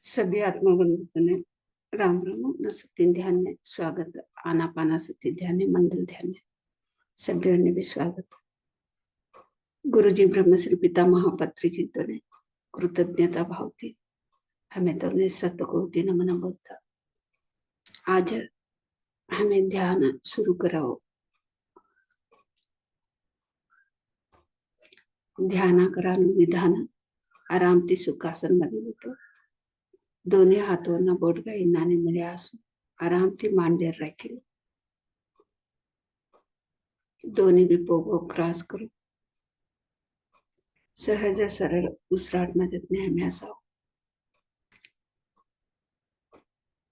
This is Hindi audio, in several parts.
सभी आत्मबंधुओं ने राम राम न सत्य ध्यान में स्वागत। आनापाना सत्य ध्यान में मंडल ध्यान में सभी ने भी स्वागत। गुरु जी ब्रह्मश्री पिता महापत्री चिंतन ने कृतज्ञता भाव थी हमें तो सतकोटि नमन बोलता। आज हमें ध्यान शुरू कराओ। ध्यान करानु विधान आराम ती सुखासन मध्ये होतो। दोन्ही हातोंना बोटगाई नाणे मिळ्या असून आराम ती मांडीवर राखील। दोन्ही भी पोगो क्रॉस करू सहज सरळ उस्राटमध्ये नेहमी असावं।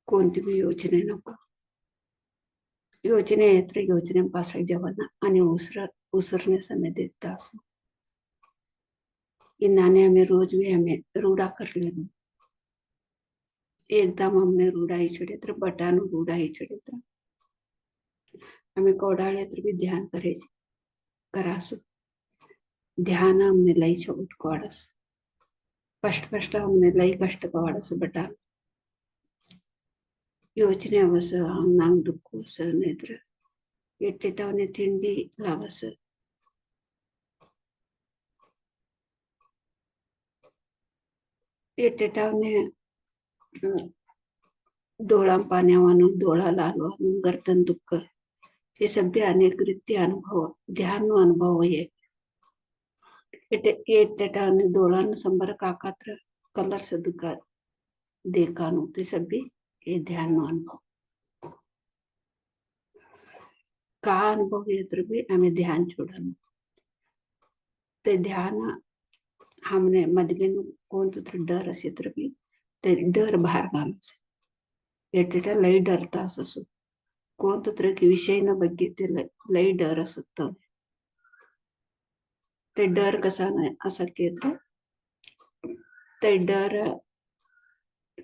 कोणती भी योजने नको। योजने तर योजनेपासून जेवण आणि उसरने समय देखता असो। इन्हाने हमें रोज भी हमें रूढ़ा कर लेना। एकदम हमने रूढ़ा ही छड़े तर बटानु रूढ़ा ही छड़े तर हमें कोडाले तर भी ध्यान करे करासो। ध्यान हमने लई छोट कोडस कष्ट हमने लई कष्ट कोडस बटान योजने अवस अंग दुखो स नेत्र एट्टेटावने तिंडी लागस एट्टेटावने डोळा पाण्यावानू डोळा लालवानू गर्दन दुःख हे सगळे अनेक रीती अनुभव ध्यान अनुभव ये एट्टेटावने डोळान संबर काकात्र कलर से दुःख देखानु ते सभी ये ध्यान अनुभव का अनुभव ये भी हमें ध्यान छोड़ना ते ध्यान हमने मधले कोण तर डर असे तर भी ते डर बाहेर घालायचे एटेटा लई डरता असो कोण तर की विषय न बघे ते लई डर असत ते डर कसा नाही असा केत ते डर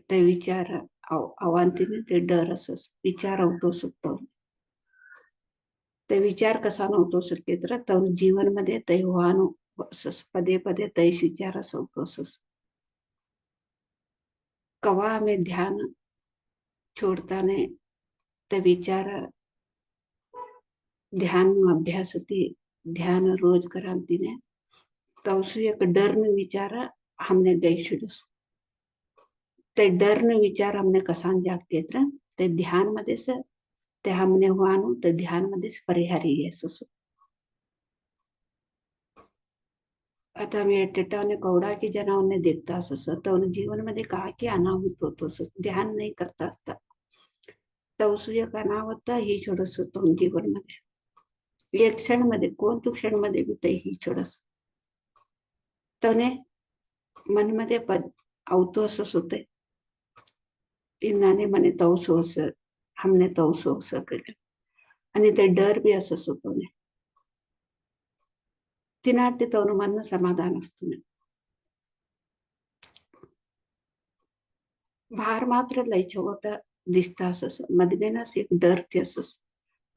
ते विचार अवांतीने ते डर असस विचार होतो शकतो ते विचार कसा नव्हतो शक्यत तर जीवन मध्ये ते वाहन पदे पदे तैस विचार असोस कवा हमें ध्यान छोड़ता ने ते विचार ध्यान अभ्यास ध्यान रोज करांती ने तवसु एक डर न विचार हमने गैशुडस ते डर न विचार हमने कसान जागतेत ते ध्यान मध्येच ते हमने हुआनु ते ध्यान मध्येच परिहारी असो आता मी टेटाने कवडा की जनावने देखता असं तर जीवन मध्ये का की अनाहुत होतो ध्यान नाही करता असता तवसूय अनावत ही छोडस होतो जीवन मध्ये एक क्षण मध्ये कोण तू क्षण मध्ये बी ते ही छोडस तने मन मध्ये पद आवतो असंच होते इन्हाने मने तवसो असं हमने तवसो असं केलं आणि ते डर बी असंच होतो ने तिनाटे तवनु मन समाधान असतो ने भार मात्र लय छोट दिसता असस मधमेनस एक डर ते असस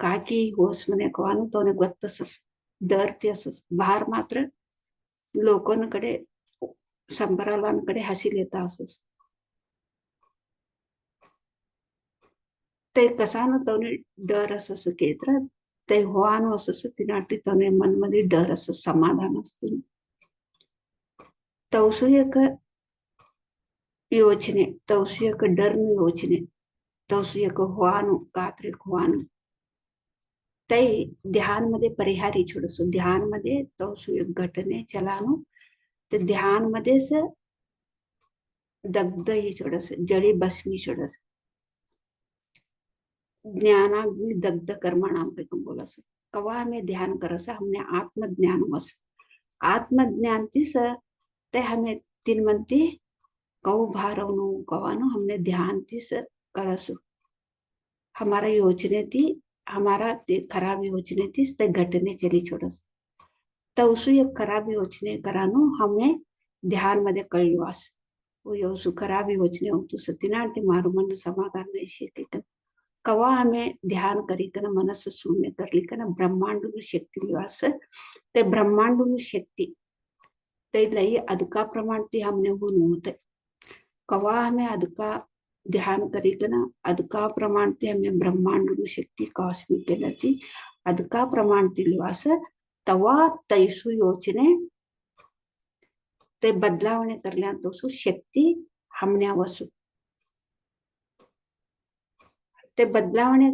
काकी होस म्हणे कवानु तोने गोत्तसस डर ते असस भार मात्र लोकांकडे संबरालांकडे हसी येता असस ते कसानं तोने डर असस केत्र ते होवानु असस तिनाटी तोने मन मध्ये डर असस समाधान असतो तवसु एक योचने तवसु एक डर योचने तवसु एक हुआनु कात्रे हुआनु ते ध्यान मध्ये परिहारी छोडसो ध्यान मध्ये तवसु एक घटने चलानु ते ध्यान मध्येच दग्ध ही छोडस जडी बसमी छोडस ज्ञानाग्नि दग्ध कर्मणाम पे बोलस कवा में ध्यान करस हमने आत्मज्ञान वस आत्मज्ञान तीस ते हमें तीन मनती कऊ भारवनु कवानु हमने ध्यान तीस करसु हमारा योजने थी हमारा खराब योजने थी ते घटने चली छोडस तवसु एक खराब योजने करानु हमें ध्यान मध्ये कळवास वो योसु खराब योजने होतो सतीनाटे मारू मन समाधान नाही शेकित कवा हमें ध्यान करीकन मनस शून्य करलिकन ब्रह्मांड शक्ती लिवास ते ब्रह्मांड शक्ती ते लई अदका प्रमाण ती हमने हुन होते कवा हमें अदका ध्यान करीकन अदका प्रमाण ते हमें ब्रह्मांड शक्ती कॉस्मिक एनर्जी अदका प्रमाण तिलवास तवा तैसु योचने ते बदलावणे करल्या तोसु शक्ती हमने वसु ते बदलावणे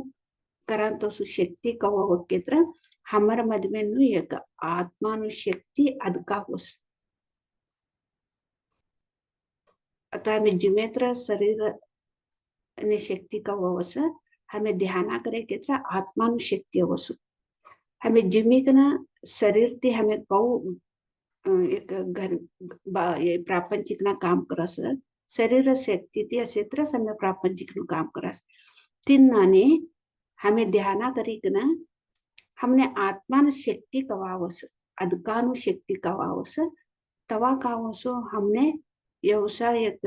करा तोसु शक्ती कवा वक्केत्र हमर मधमेनु एक आत्मानु शक्ती अदका वस आता हमें जिमेत्र शरीर ने शक्ति का वस हमें ध्यान करे केत्र आत्मानु शक्ती वसु हमें जिमिकना शरीर ते हमें कौ एक घर ये प्रापंचिक ना काम करस शरीर शक्ती ते क्षेत्र हमें प्रापंचिक नु काम करस तीन नाने हमें ध्यान करीकना हमने आत्मान शक्ती कवावस अदकानु शक्ती कवावस तवा कावसो हमने व्यवसाय एक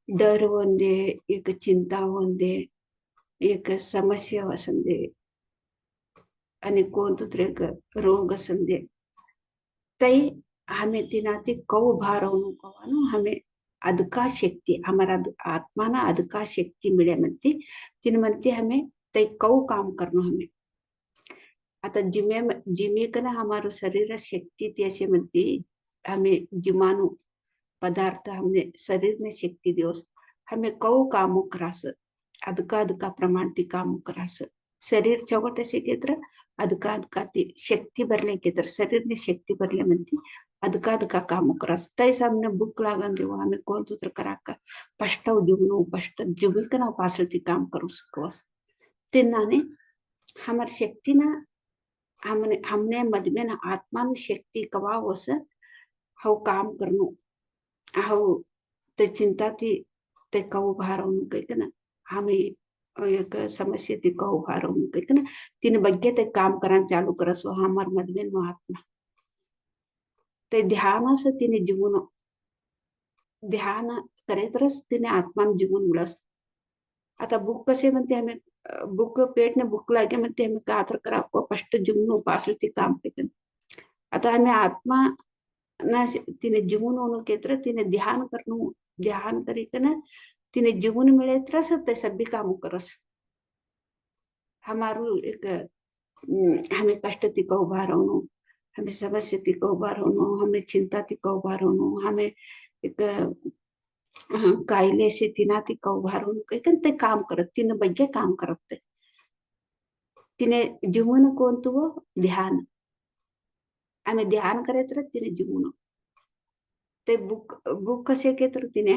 डर वंदे एक चिंता वंदे एक समस्या वसंदे आणि कोणतं एक रोग असंदे तई हमें तिनाती कौ भारवनु कवानु हमें अदका शक्ती हमारा आत्मा ना अदका शक्ती मिले म्हणते तिन म्हणते हमें तई कौ काम करनो हमें आता जिमे कना हमारो शरीर शक्ती ती असे म्हणते हमें जिमानु पदार्थ हमने शरीर में शक्ती दिवस हमें कौ कामो करास अदका अदका प्रमाण ती काम करास शरीर चौकट असे केत्र अदका अदका ती शक्ती भरले केत्र शरीर ने शक्ती भरले म्हणती अदका अदका काम करास तैस हमने भूक लागन देव हमें कोण तुत्र करा का पष्ट जुगनो पष्ट जुगिक ना पासती काम करू सकवस तिन्नाने हमार शक्ति ना हमने मधमे ना आत्मा शक्ति कवा वस हव काम करनो हव ते चिंता ती ते कौ भारवनु कहते हमें एक समस्या ती कौ भारवनु कहते तीन बग्गे ते काम करन चालू करसो हमार मधमे नो आत्मा ते ध्यान से तिने जीवन ध्यान करे तरच तिने आत्मा जीवन उडस आता भूक कसे म्हणते हमें भूक पेट ने भूक लागे म्हणते हमें का तर करा फर्स्ट जीवन उपास काम करते आता हमें आत्मा ना तिने जीवन होनो केत्र तिने ध्यान करनु ध्यान करीकन तिने जीवन मिले तरस ते सभी काम करस हमारू एक हमें कष्ट ती को भारवनु हमें समस्या ती को भारवनु हमें चिंता ती को भारवनु हमें एक कायले से तिना ती को भारवनु कहते ते काम करत तिने बग्गे काम करत तिने जीवन कोणतो ध्यान आम्ही ध्यान करे तर तिने जीवन ते बुक कसे के तर तिने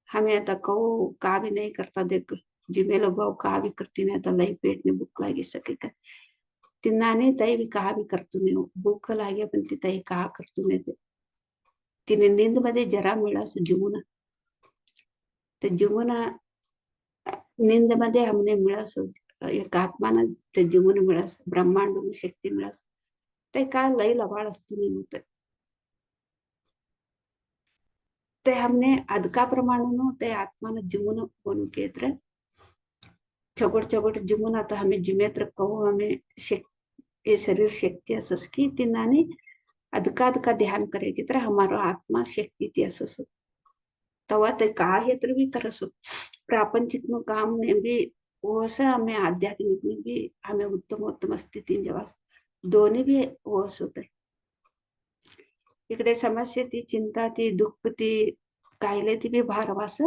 हमें आता कहो का भी नहीं करता देख जिमे लोग का भी करती नहीं आता लई पेट ने भूक लागी सके का तिनाने तई भी का भी करतू नहीं भूक लागे पण ती तई का करतू नाही तिने नींद मध्ये जरा मिळास जीवन ते जीवन नींद मध्ये हमने मिळास एक आत्माना ते जीवन मिळास ब्रह्मांड शक्ती मिळास ते का लई लबाळ असतो नाही होत ते हमने अदका प्रमाण ते आत्मा जीवन बन के चौकट चौकट जीवन आता हमें जिमेत्र कहो हमें ये शरीर शक्ति असस की तिनाने अदका अदका ध्यान करेगी तर हमारा आत्मा शक्ति ती असस तवा ते कार्य भी करसो प्रापंचिक नो काम ने भी वो हमें आध्यात्मिक में भी हमें उत्तम उत्तम स्थिति जवास दोन्ही भी वो होते इकडे समस्या ती चिंता ती दुःख ती कायले ती भी भारवास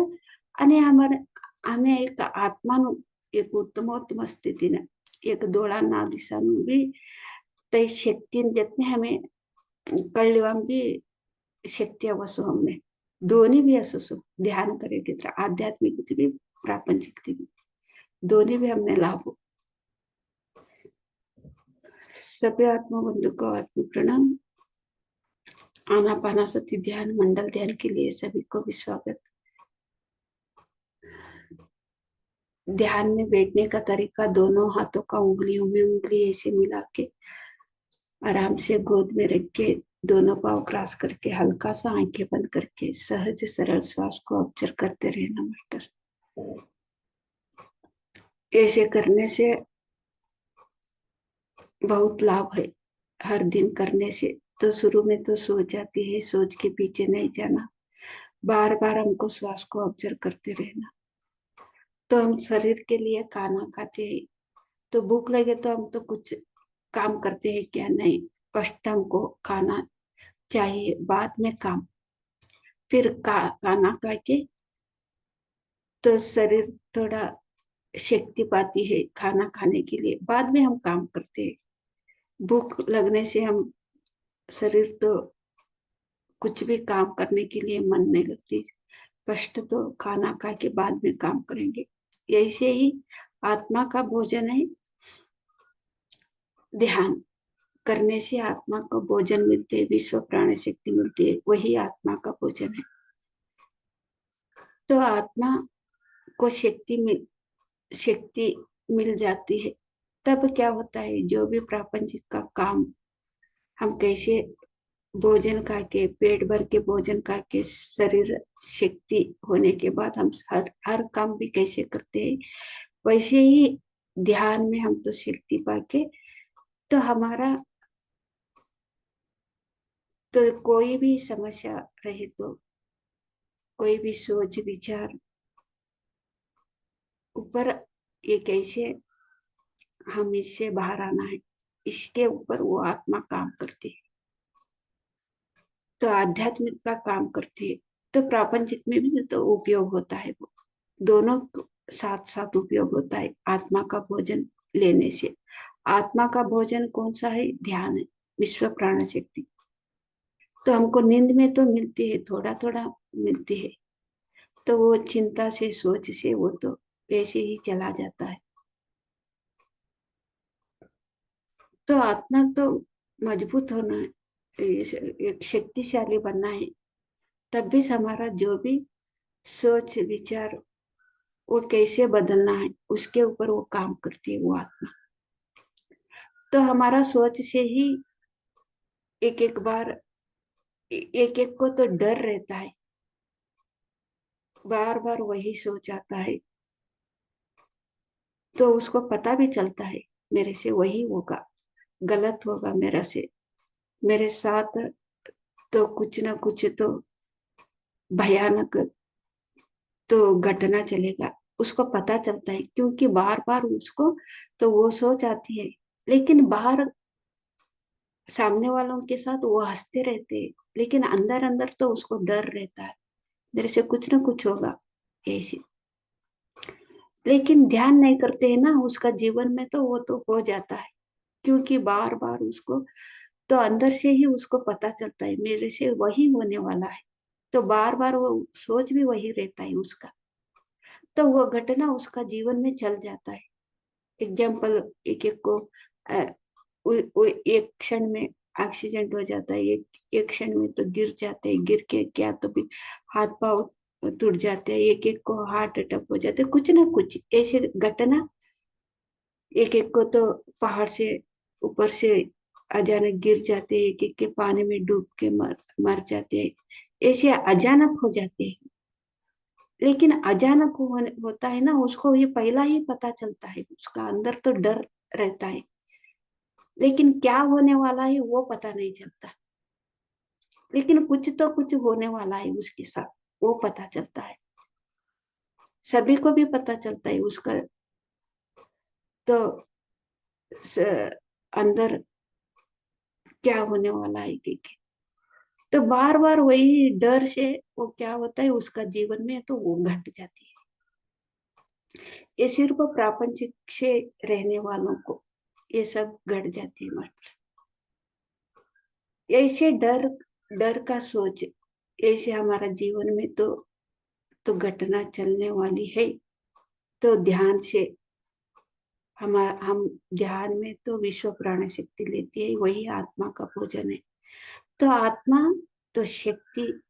आणि आम्ही एक आत्मानु एक उत्तमोत्तम स्थितीने एक डोळांना दिसानु भी तई शक्ती जितने हमें कळलेवा भी शक्ति अवसो हमने दोन्ही भी असो ध्यान करे की तरह आध्यात्मिक भी प्रापंचिक भी दोन्ही भी हमने लाभ हो सभी आत्मबंधु को आत्म प्रणाम आनापानासती ध्यान मंडल ध्यान के लिए सभी को भी स्वागत ध्यान में बैठने का तरीका दोनों हाथों का उंगलियों में उंगली ऐसे मिला के आराम से गोद में रख के दोनों पाँव क्रॉस करके हल्का सा आंखें बंद करके सहज सरल श्वास को ऑब्जर्व करते रहना मास्टर ऐसे करने से बहुत लाभ है हर दिन करने से तो शुरू में तो सोच जाती है सोच के पीछे नहीं जाना बार बार हमको श्वास को ऑब्जर्व करते रहना। तो हम शरीर के लिए खाना खाते हैं, तो भूख लगे तो हम तो कुछ काम करते हैं क्या? नहीं। फर्स्ट हमको खाना चाहिए, बाद में काम। फिर खाना खा के तो शरीर थोड़ा शक्ति पाती है खाना खाने के लिए, बाद में हम काम करते हैं। भूख लगने से हम शरीर तो कुछ भी काम करने के लिए मन नहीं लगती। फर्स्ट तो खाना खा के बाद में काम करेंगे। ऐसे ही आत्मा का भोजन है ध्यान। करने से आत्मा को भोजन मिलते है, विश्व प्राण शक्ति मिलती है, वही आत्मा का भोजन है। तो आत्मा को शक्ति मिल जाती है। तब क्या होता है, जो भी प्रापंचिक का काम हम कैसे भोजन खा के, पेट भर के भोजन खा के, शरीर शक्ति होने के बाद हम हर काम भी कैसे करते हैं, वैसे ही ध्यान में हम तो शक्ति पाके, तो हमारा तो कोई भी समस्या रहे, तो कोई भी सोच विचार ऊपर, ये कैसे हम इससे बाहर आना है, इसके ऊपर वो आत्मा काम करती है। तो आध्यात्मिक का काम करती है, तो प्रापंचिक में भी तो उपयोग होता है। वो दोनों साथ साथ उपयोग होता है आत्मा का भोजन लेने से। आत्मा का भोजन कौन सा है? ध्यान है, विश्व प्राण शक्ति। तो हमको नींद में तो मिलती है, थोड़ा थोड़ा मिलती है, तो वो चिंता से सोच से वो तो वैसे ही चला जाता है। तो आत्मा तो मजबूत होना है, एक शक्तिशाली बनना है। तब भी हमारा जो भी सोच विचार वो कैसे बदलना है, उसके ऊपर वो काम करती है वो आत्मा। तो हमारा सोच से ही एक एक बार, एक एक को तो डर रहता है, बार बार वही सोच आता है, तो उसको पता भी चलता है मेरे से वही होगा, गलत होगा मेरा से, मेरे साथ तो कुछ ना कुछ तो भयानक तो घटना चलेगा। उसको पता चलता है, क्योंकि बार बार उसको तो वो सोच आती है, लेकिन बाहर सामने वालों के साथ वो हंसते रहते हैं, लेकिन अंदर अंदर तो उसको डर रहता है, मेरे से कुछ ना कुछ होगा ऐसे। लेकिन ध्यान नहीं करते हैं ना, उसका जीवन में तो वो तो हो जाता है, क्योंकि बार बार उसको तो अंदर से ही उसको पता चलता है मेरे से वही होने वाला है, तो बार बार वो सोच भी वही रहता है उसका, तो वो घटना उसका जीवन में चल जाता है। एग्जाम्पल, एक एक को अ, एक क्षण में एक्सीडेंट हो जाता है, एक क्षण में तो गिर जाते हैं, गिर के क्या तो भी हाथ पांव टूट जाते हैं, एक एक को हार्ट अटैक हो जाते हैं, कुछ ना कुछ ऐसे घटना। एक एक को तो पहाड़ से ऊपर से अचानक गिर जाते हैं, एक एक के पानी में डूब के मर जाते हैं, ऐसे अचानक हो जाते हैं। लेकिन अचानक होता है ना, उसको ये पहला ही पता चलता है, उसका अंदर तो डर रहता है, लेकिन क्या होने वाला है वो पता नहीं चलता। लेकिन कुछ तो कुछ होने वाला है उसके साथ, वो पता चलता है, सभी को भी पता चलता है उसका तो अंदर क्या होने वाला है कि। तो बार बार वही डर से वो क्या होता है उसका जीवन में, तो वो घट जाती है। ये सिर्फ प्रापंचिक से रहने वालों को ये सब घट जाती है मास्टर। ऐसे डर, डर का सोच, ऐसे हमारा जीवन में तो घटना चलने वाली है। तो ध्यान से हम ध्यान में तो विश्व प्राण शक्ति लेती है, वही आत्मा का भोजन है। तो आत्मा तो शक्ति,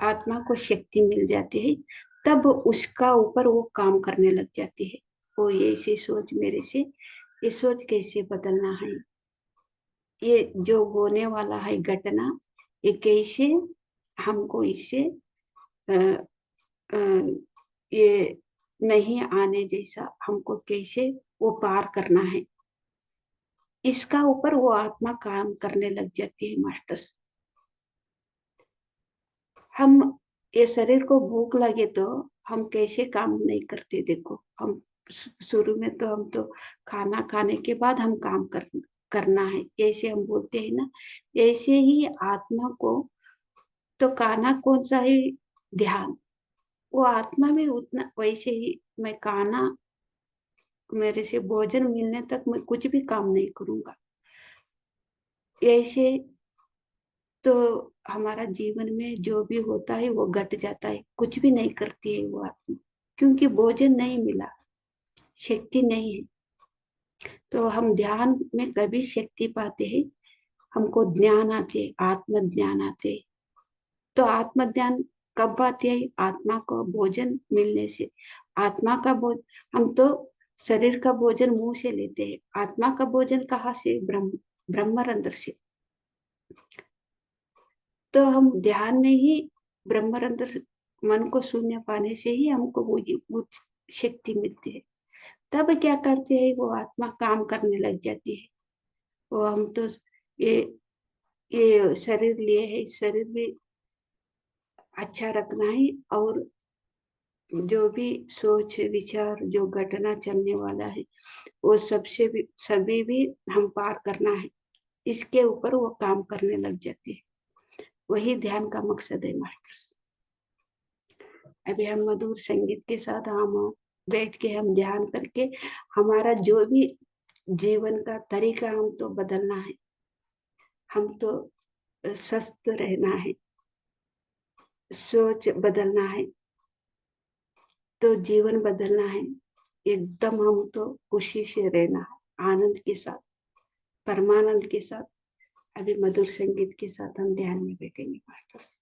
आत्मा को शक्ति मिल जाती है, तब उसका ऊपर वो काम करने लग जाती है। वो ये ऐसी सोच मेरे से, ये सोच कैसे बदलना है, ये जो होने वाला है घटना, ये कैसे हमको इससे अ, अ, ये नहीं आने जैसा हमको कैसे वो पार करना है, इसका ऊपर वो आत्मा काम करने लग जाती है मास्टर्स। हम ये शरीर को भूख लगे तो हम कैसे काम नहीं करते। देखो हम शुरू में तो हम तो खाना खाने के बाद हम काम करना है ऐसे हम बोलते हैं ना। ऐसे ही आत्मा को तो खाना कौन सा है, ध्यान। वो आत्मा में उतना वैसे ही मैं खाना, मेरे से भोजन मिलने तक मैं कुछ भी काम नहीं करूंगा। ऐसे तो हमारा जीवन में जो भी होता है वो घट जाता है, कुछ भी नहीं करती है वो आत्मा, क्योंकि भोजन नहीं मिला, शक्ति नहीं है। तो हम ध्यान में कभी शक्ति पाते हैं, हमको ज्ञान आते, आत्म ज्ञान आते। तो आत्म ज्ञान कब आते है, आत्मा को भोजन मिलने से। आत्मा का भोजन, हम तो शरीर का भोजन मुंह से लेते हैं, आत्मा का भोजन कहाँ से, ब्रह्मरंध्र से। तो हम ध्यान में ही ब्रह्मरंध्र, मन को शून्य पाने से ही हमको वो शक्ति मिलती है। तब क्या करते हैं, वो आत्मा काम करने लग जाती है। वो हम तो ये ये शरीर लिए है, इस शरीर भी अच्छा रखना है, और जो भी सोच विचार जो घटना चलने वाला है वो सबसे भी सभी भी हम पार करना है, इसके ऊपर वो काम करने लग जाते हैं। वही ध्यान का मकसद है मास्टर्स। अभी हम मधुर संगीत के साथ हम बैठ के हम ध्यान करके हमारा जो भी जीवन का तरीका हम तो बदलना है। हम तो स्वस्थ रहना है, सोच बदलना है, तो जीवन बदलना है। एकदम हम तो खुशी से रहना है, आनंद के साथ, परमानंद के साथ। अभी मधुर संगीत के साथ हम ध्यान में बैठेंगे मास्टर्स।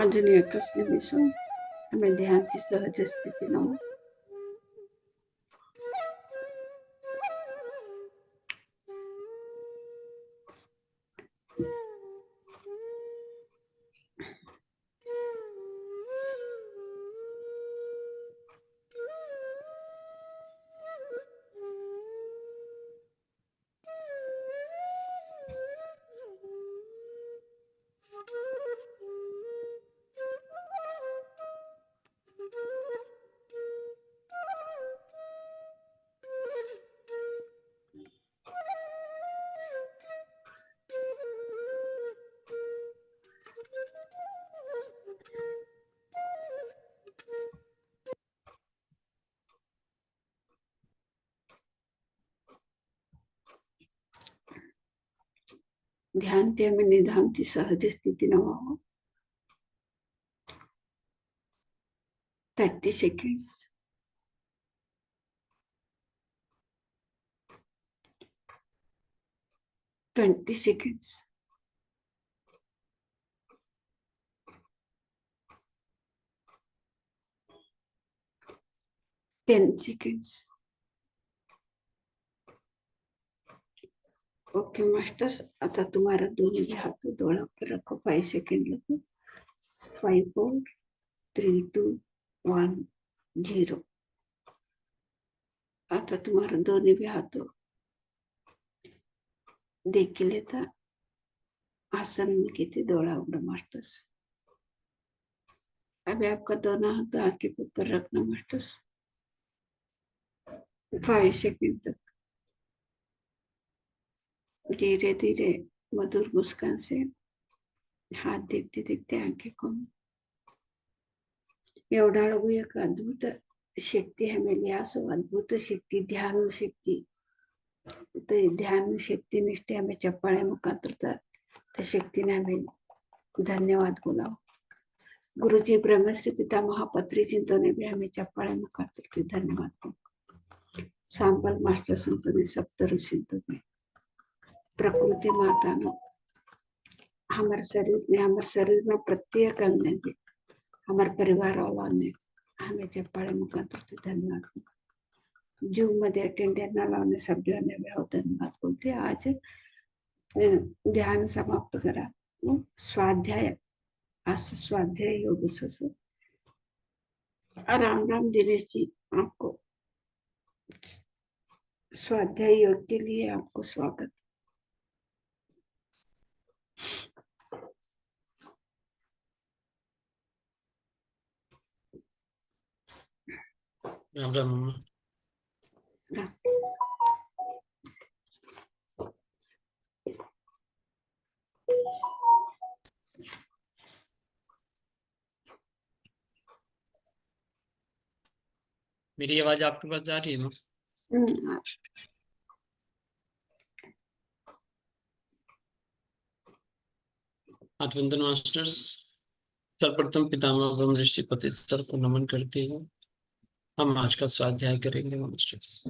अजून एकच निमिष हमें ध्यान की सहज स्थिती न ध्यान ते हमें निधान की सहज स्थिती न 30 seconds. 20 seconds. 10 seconds. Okay masters, आता तुम्हारा दोनों भी हाथ डोला पर रखो 5 सेकेंड लगो. 5 4 3 2 1 0. आता तुम्हारा दोनों भी हाथ देख लेता आसन में कितने डोला उड़ा मास्टर्स. अभी आपका दोनों हाथ आंखें के ऊपर रखना मास्टर्स. 5 सेकेंड तक धीरे धीरे मधुर मुस्कान से हाथ देखते देखते आंखें खोल. एवढा लघु एक अद्भुत शक्ती हमें असो अद्भुत शक्ती ध्यान शक्ती ध्यान शक्ती निष्ठे हमें चप्पाळे मुखातर त्या शक्तीने हमें धन्यवाद बोलाओ. गुरुजी ब्रह्मश्री पिता महापत्री चिंतने भी हमें चप्पाळे मुखातर धन्यवाद बोलो. सांबल मास्टर संतों सप्त ऋषि में प्रकृति माता ने हमारे शरीर में प्रत्येक अंग ने भी हमारे परिवार वालों ने हमें चप्पाळे मुखातर धन्यवाद. जूम मध्ये अटेंडेंट लावणे सभ्यांना भी धन्यवाद बोलते. आज ध्यान समाप्त करा. स्वाध्याय आज स्वाध्याय योग से राम राम दिनेश जी, आपको स्वाध्याय योग के लिए आपको स्वागत. राम राम. मेरी आवाज आपके पास जा रही है ना? वंदन मास्टर्स. सर्वप्रथम पितामह ब्रह्म ऋषि पति सर को नमन करते हैं. हम आज का स्वाध्याय करेंगे मास्टर्स.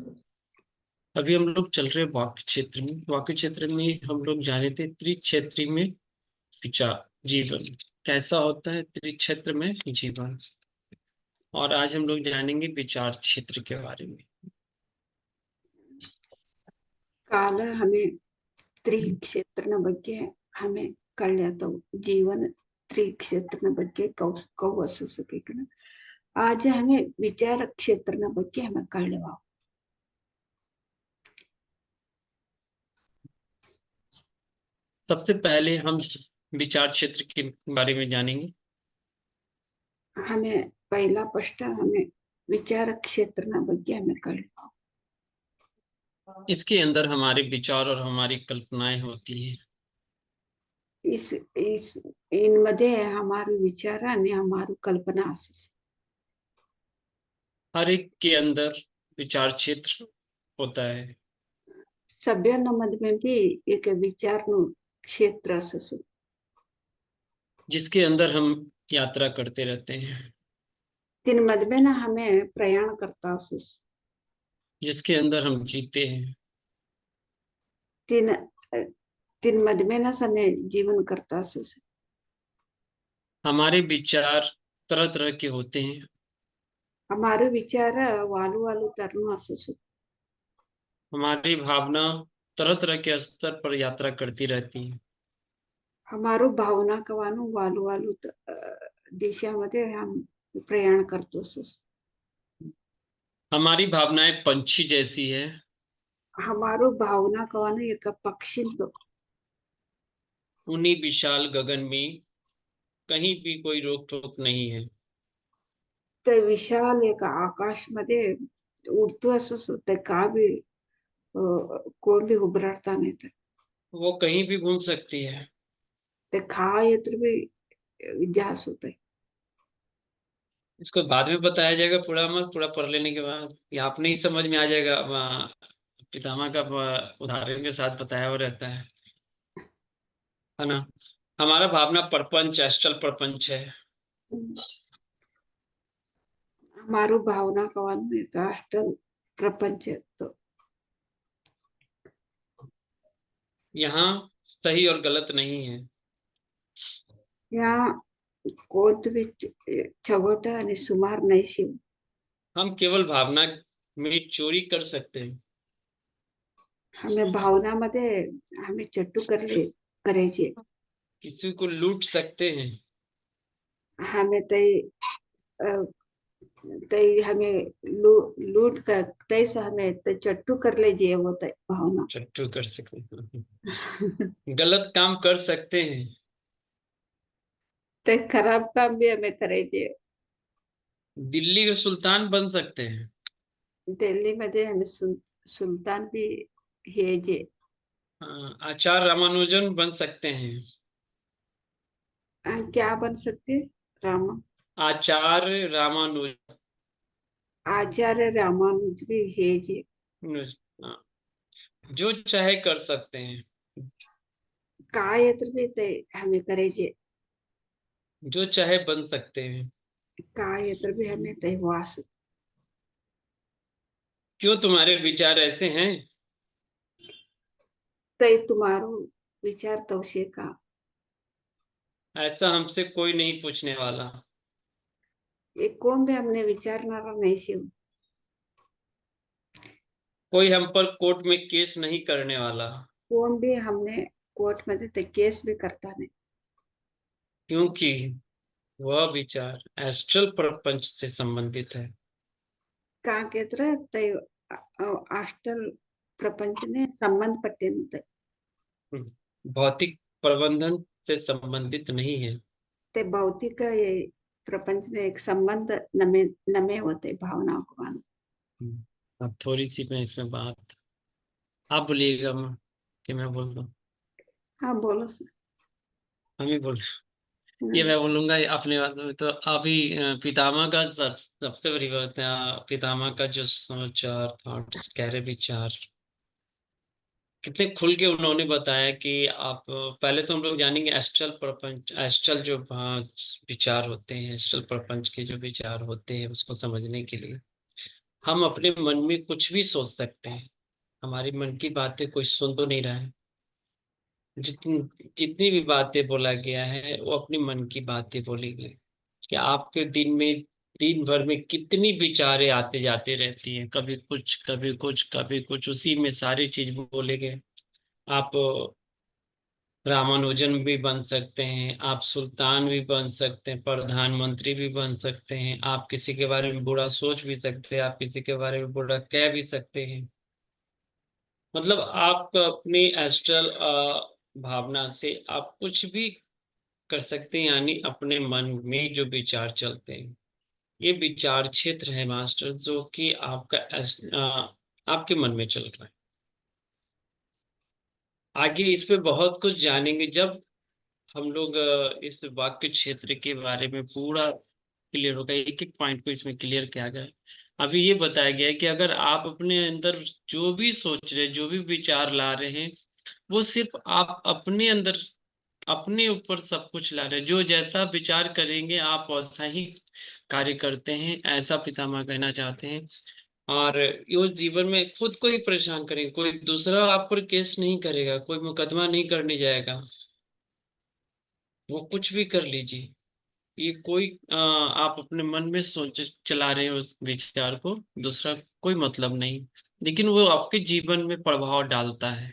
अभी हम लोग चल रहे वाक्य क्षेत्र में. वाक्य क्षेत्र में हम लोग जाने थे त्रिक्षेत्री में विचार जीवन कैसा होता है, त्रिक्षेत्र में जीवन. और आज हम लोग जानेंगे विचार क्षेत्र के बारे में. काल हमें त्रिक्षेत्र ಬಗ್ಗೆ हमें ಕಳ್ಯಾತ जीवन त्रिक्षेत्र ಬಗ್ಗೆ कौ असू आज हमें विचार क्षेत्र ಬಗ್ಗೆ हमें कळवा. सबसे पहले हम विचार क्षेत्र के बारे में जानेंगे. हमें पहला प्रश्न हमें विचार क्षेत्र ಬಗ್ಗೆ हमें कळवा. इसके अंदर हमारे विचार और हमारी कल्पनाएं होती है. इस इनमध्ये हमारे विचार आणि हमारी कल्पना असते. हर एक के अंदर विचार क्षेत्र होता है. सभ्यांमध्ये भी एक विचार क्षेत्र असू जिसके अंदर हम यात्रा करते रहते हैं. तीन मध्य ना हमें प्रयाण करता असू. जिसके अंदर हम जीते हैं. तीन तीन मध्य ना हमें जीवन करता असू. हमारे विचार तरह तरह के होते हैं। हमारे विचार वालू वालू तरनु असू शकतो. हमारी भावना तरह तरह के स्तर पर यात्रा करती रहती है। हमारो भावना कवानु वालू वालू दिशामध्ये हम प्रयाण करतो असं. हमारी भावनाएं पंछी जैसी है। हमारो भावना कवानु एक पक्षी तो उन्हीं विशाल गगन में कहीं भी कोई रोक टोक नहीं है। ते विशाल एक आकाश मध्ये उडतो असं ते का बी कोण बी उभराडता नाही ते. वो कहीं भी घूम सकती है। ते खा येत्र बी इतिहास होते. इसको बाद में बताया जाएगा, पूरा मत, पूरा पढ़ लेने के बाद या अपने ही समझ में आ जाएगा। पितामह का उदाहरण के साथ बताया हुआ रहता है ना। हमारा भावना प्रपंच एस्ट्रल प्रपंच है। हमारो भावना कवानु एक अष्टल प्रपंच तो यहाँ सही और गलत नहीं है। या कोणतं बी चवट आणि सुमार नाही शिव. हम केवल भावना में चोरी कर सकते हैं। हमें भावनामध्ये हमें चट्टू करले करायचे. किसी को लूट सकते हैं। हमें अ, हमें लूट कर तैसे हमें ते चट्टू करले जे होत आहे भावना. चट्टू कर सकते हैं। गलत काम कर सकते हैं। ते खराब काम भी हमें करायचे. दिल्ली के सुल्तान बन सकते हैं। दिल्लीमध्ये हमें सुलतान भी हे जे आचार्य रामानुजन बन सकते हैं। क्या बन सकते राम आचार्य रामानुज। आचार्य रामानुज भी हे जे हाँ, जो चाहे कर सकते हैं। काय तर भी ते हमें करायचे. जो चाहे बन सकते हैं। काय तर भी हमें ते वास. क्यों तुम्हारे विचार ऐसे हैं? ते तुम्हारो विचार तवशे का. ऐसा हमसे कोई नहीं पूछने वाला। ये कोण भी हमने विचारणारा नाही शिव. कोई हम पर कोर्ट में केस नहीं करने वाला। कोण भी हमने कोर्ट मध्ये ते केस भी करता नाही. क्योंकि वह विचार एस्ट्रल प्रपंच से संबंधित है। का केत्र ते अष्टल प्रपंच ने संबंध पट्टे भौतिक प्रबंधन से संबंधित नहीं है। ते भौतिक ये प्रपंच ने एक संबंध नमे नमे होते भावनाओं को मान. अब थोड़ी सी मैं इसमें बात, आप बोलिएगा कि मैं बोल दूं? हाँ बोलो सर. हम ही बोल, ये मैं बोलूंगा ये अपने बात में। तो अभी पितामह का सबसे बड़ी बात है, पितामह का जो सोचार थॉट्स कह रहे विचार, कितने खुल के उन्होंने बताया कि आप पहले तो हम लोग जानेंगे एस्ट्रल प्रपंच, एस्ट्रल जो विचार होते हैं, एस्ट्रल प्रपंच के जो विचार होते हैं उसको समझने के लिए हम अपने मन में कुछ भी सोच सकते हैं। हमारी मन की बातें कोई सुन तो नहीं रहा है। जितनी जितनी भी बातें बोला गया है वो अपने मन की बातें बोली गई। कि आपके दिन में, दिन भर में कितनी विचारें आते जाते रहती हैं, कभी कुछ कभी कुछ कभी कुछ, उसी में सारी चीज बोले गए। आप रामानुजन भी बन सकते हैं, आप सुल्तान भी बन सकते हैं, प्रधानमंत्री भी बन सकते हैं, आप किसी के बारे में बुरा सोच भी सकते हैं, आप किसी के बारे में बुरा कह भी सकते हैं। मतलब आप अपनी एस्ट्रल भावना से आप कुछ भी कर सकते हैं, यानी अपने मन में जो विचार चलते हैं ये विचार क्षेत्र है मास्टर, जो कि आपके मन में चल रहा है। आगे इस पे बहुत कुछ जानेंगे जब हम लोग इस वाक्य क्षेत्र के बारे में पूरा क्लियर होगा, एक एक पॉइंट को इसमें क्लियर किया गया है। अभी ये बताया गया है कि अगर आप अपने अंदर जो भी सोच रहे, जो भी विचार ला रहे हैं, वो सिर्फ आप अपने अंदर, अपने ऊपर सब कुछ ला रहे हैं। जो जैसा विचार करेंगे आप वैसा ही कार्य करते हैं, ऐसा पितामह कहना चाहते हैं। और ये जीवन में खुद को ही परेशान करेंगे, कोई दूसरा आप पर केस नहीं करेगा, कोई मुकदमा नहीं करने जाएगा, वो कुछ भी कर लीजिए। ये कोई आप अपने मन में सोच चला रहे हो उस विचार को, दूसरा कोई मतलब नहीं, लेकिन वो आपके जीवन में प्रभाव डालता है।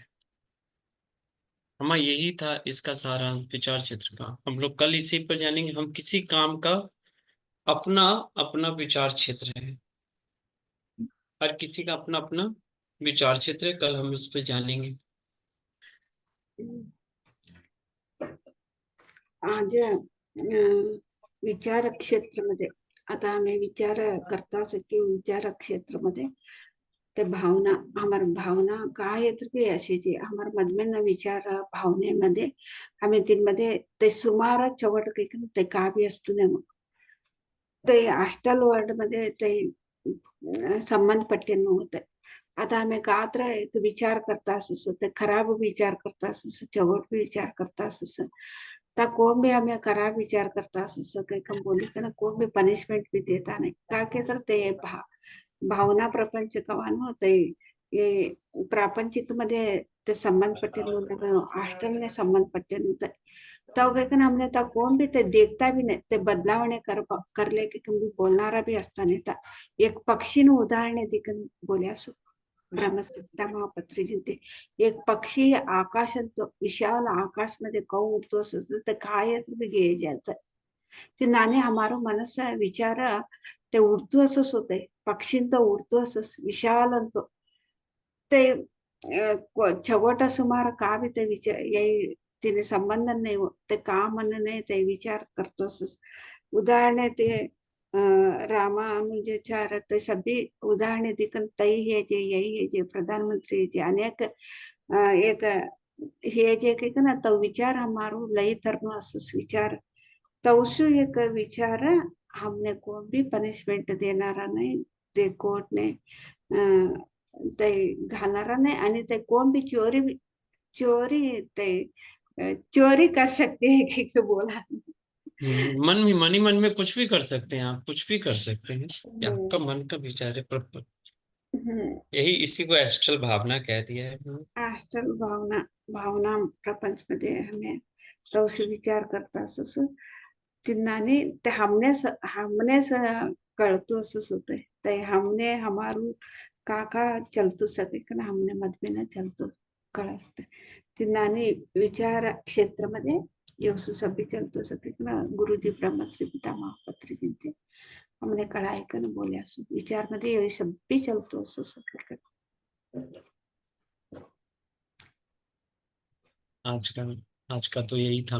हमारा यही था इसका सारांश विचार क्षेत्र का। हम लोग कल इसी पर जानेंगे। हम किसी काम का अपना अपना विचार क्षेत्र है, हर किसी का अपना अपना विचार क्षेत्र है। कल हम इस पर जानेंगे। आज विचार क्षेत्रामध्ये आता आम्ही विचार करता किंवा विचार क्षेत्रामध्ये ते भावना हमार भावना काय येत की अशी जी हमार मधमेन विचार भावनेमध्ये आम्ही तिनमध्ये ते सुमार चवट काही ते काव्य असतो ना मग ते अष्टल वर्ड मध्ये ते संबंध पट्टेन होत आता आम्ही कात्र एक विचार करता असं ते खराब विचार करता असं चवट विचार करता असं ता को भी हमें खराब विचार करता असं काही कम बोली का ना को भी पनिशमेंट भी देता नाही का के तर ते भावना प्रपंच कवान होते ये प्रापंचिक मध्ये ते संबंध पट्टे हॉस्टल ने संबंध पट्टे तब कहकर हमने तब कौन भी ते देखता भी नहीं ते बदलावने कर ले कि कभी बोलनारा भी असता नहीं था एक पक्षी ने उदाहरण दिकन बोलिया सो ब्रह्मसुप्ता महापत्री जिंते एक पक्षी आकाशात विशाल आकाश मध्ये कौ उडतो असं तर काय बी घे जात ते नाणे हमारो मनस विचार ते उडतो असंच होते पक्षींत उडतो असंच विशाल अंतो ते छोटा सुमार का भी ते विचार यही तिने संबंध नाही ते का मन नाही ते विचार करतो असंच उदाहरणे ते रामानुजाचार्य ते सभी उदाहरणे दिकन तई है जे यही है जे प्रधानमंत्री जे अनेक एक हे जे काही ना तो विचार हमारो लई तरनो असंच विचार तवसु एक विचार हमने को भी पनिशमेंट देणारा नाही ते कोर्ट ने ते घालणारा नाही आणि ते कोण भी चोरी ते चोरी कर सकते हैं कि बोला मन में मन ही मन में कुछ भी कर सकते हैं, आप कुछ भी कर सकते हैं। ये आपका मन का विचार है। यही इसी को एस्ट्रल भावना कह दिया है हमने। आजकाल भावना भावना प्रपंच मध्ये हमें तवशी विचार करता असं तिन्नाने ते हमने कळतो असंच होते ते हमने हमारू काका चलतो सके का हमने मत में न चलतो कळसते तिन्नाने विचार क्षेत्र मध्ये योसु सभी चलतो सके ना गुरुजी ब्रह्मश्री पितामह पत्री जिनते हमने कळाई का न बोलिया सु विचार मध्ये ये सभी चलतो असं सके आज का आज का तो यही था।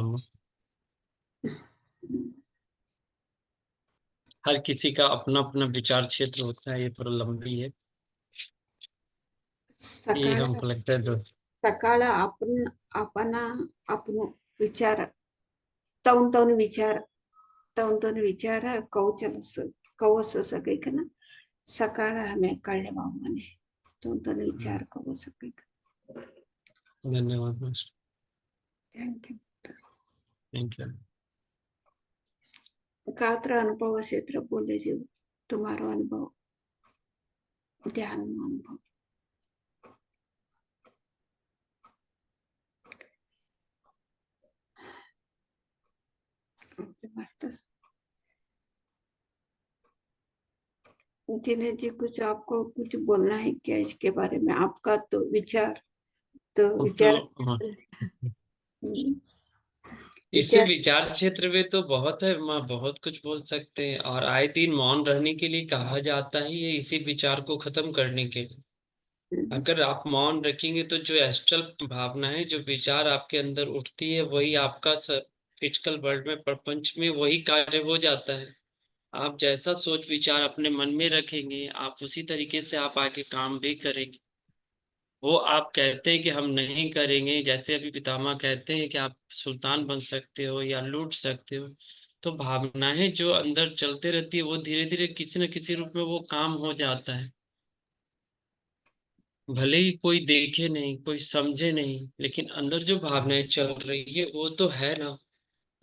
हर किसी का अपना अपना विचार क्षेत्र होता है। ये थोड़ा लंबी है, ये सकाळ हमको लगता है सकाळ आपण आपण विचार तौन तौन विचार तौन तौन विचार कौच सके का ना सकाळ हमें कळले बाबू मने तौन तौन विचार कौ सके धन्यवाद master. Thank you thank you. कात्र अनुभव क्षेत्र बोले जीव तुम्हारो अनुभव ध्यान अनुभव जिन्हें जी कुछ आपको कुछ बोलना है क्या इसके बारे में आपका तो विचार तो विचार हाँ, इस विचार विचार क्षेत्र में तो बहुत है माँ, बहुत कुछ बोल सकते हैं। और आए दिन मौन रहने के लिए कहा जाता है, ये इसी विचार को खत्म करने के लिए। अगर आप मौन रखेंगे तो जो एस्ट्रल भावना है, जो विचार आपके अंदर उठती है, वही आपका फिजिकल वर्ल्ड में, प्रपंच में वही कार्य हो जाता है। आप जैसा सोच विचार अपने मन में रखेंगे, आप उसी तरीके से आप आगे काम भी करेंगे। वो आप कहते हैं कि हम नहीं करेंगे, जैसे अभी पितामह कहते हैं कि आप सुल्तान बन सकते हो या लूट सकते हो, तो भावनाएं जो अंदर चलते रहती है वो धीरे धीरे किसी न किसी रूप में वो काम हो जाता है। भले ही कोई देखे नहीं, कोई समझे नहीं, लेकिन अंदर जो भावनाएं चल रही है वो तो है ना।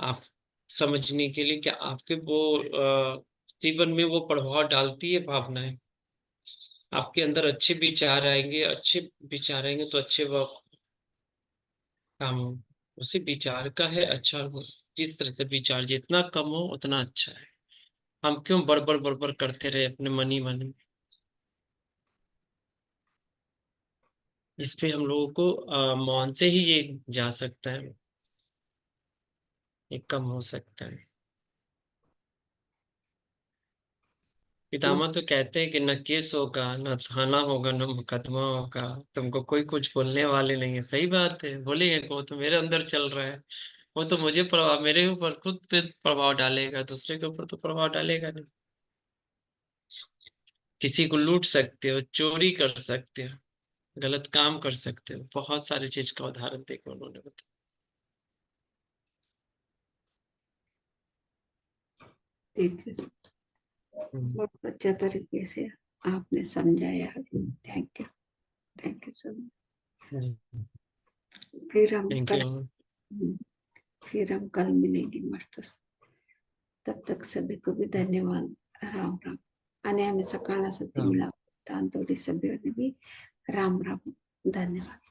आप समझने के लिए कि आपके वो जीवन में वो प्रभाव डालती है भावनाएं। आपके अंदर अच्छे विचार आएंगे, अच्छे विचार आएंगे तो अच्छे वो काम हो। उसी विचार का है अच्छा गुण। जिस तरह से विचार जितना कम हो उतना अच्छा है। हम क्यों बड़बड़ करते रहे अपने मन ही मन में। इस पे हम लोगों को मौन से ही ये जा सकता है, ये कम हो सकता है। पितामह तो कहते हैं कि न केस होगा, न थाना होगा, न मुकदमा होगा, तुमको कोई कुछ बोलने वाले नहीं है। सही बात है, बोलेंगे को तो मेरे अंदर चल रहा है, वो तो मुझे प्रभाव, मेरे ऊपर खुद पे प्रभाव डालेगा, दूसरे के ऊपर तो प्रभाव डालेगा नहीं। किसी को लूट सकते हो, चोरी कर सकते हो, गलत काम कर सकते हो, बहुत सारी चीज का उदाहरण देखो उन्होंने बताया। ठीक है, बहुत अच्छा तरीके से आपने समझाया। Thank you, thank you so much. फिर हम थैंक कल, यू। फिर हम कल मिलेंगे मस्त। तब तक सभी को भी धन्यवाद। राम राम. आणि आम्ही सकाळला सती मिळावं, तांतोडी सभेने भी राम राम. धन्यवाद.